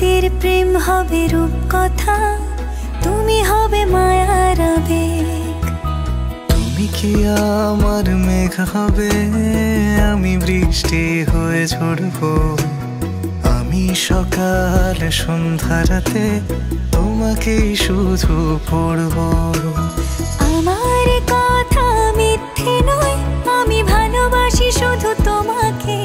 আমাদের প্রেম হবে রূপকথা, তুমি হবে মায়ার আবেগ। তুমি কি আমার মেঘ হবে, আমি বৃষ্টি হয়ে ঝরবো। আমি সকাল সন্ধ্যা রাতে তোমাকেই শুধু পড়বো। আমার কথা মিথ্যে নয়, আমি ভালোবাসি শুধু তোমাকে।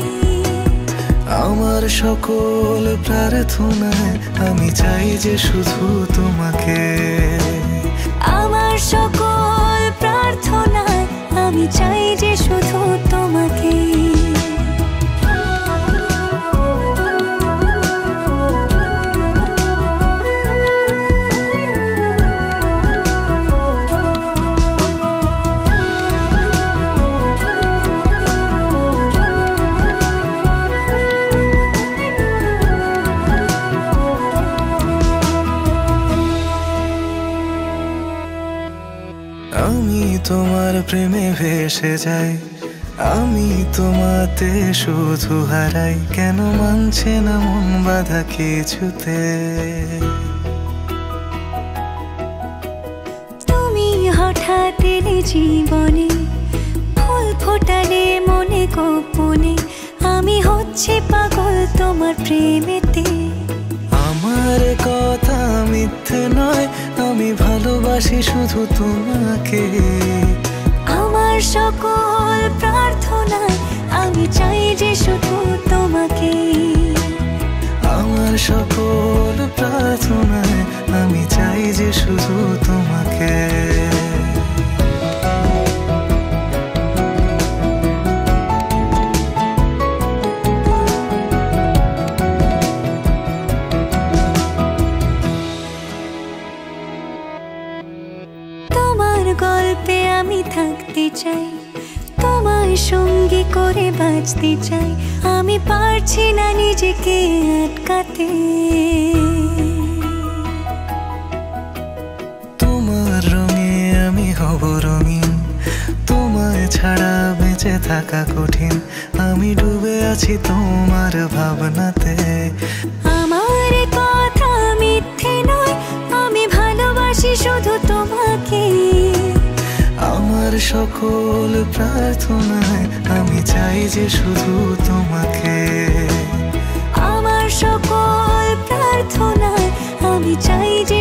আমার সকল প্রার্থনায় আমি চাই যে শুধু তোমাকে। আমার সকল প্রার্থনায় আমি চাই যে শুধু তোমাকে। আমি তোমার প্রেমে ভেসে যাই, আমি তোমাতে শুধু হারাই। কেন মানছে না মন বাধা কিছুতে? তুমি হঠাৎ এলে জীবনে, ফুল ফোটালে মনে গোপনে। আমি হচ্ছে পাগল তোমার প্রেমেতে। আমার কথা মিথ্যে নয়, আমি ভালোবাসি শুধু তোমাকে। আমার সকল প্রার্থনায় আমি চাই যে শুধু তোমাকে। আমার সকল প্রার্থনায় আমি চাই যে শুধু তোমাকে। তোমার গল্পে আমি থাকতে চাই, তোমায় সঙ্গী করে বাঁচতে চাই। আমি পারছি না নিজেকে আটকাতে। তোমার রঙে আমি হব রঙিন, তোমায় ছাড়া বেঁচে থাকা কঠিন। আমি ডুবে আছি তোমার ভাবনাতে। আমার কথা মিথ্যে নয়, আমি ভালোবাসি শুধু তোমাকে। আমার সকল প্রার্থনায় আমি চাই যে শুধু তোমাকে। আমার সকল প্রার্থনায় আমি চাই যে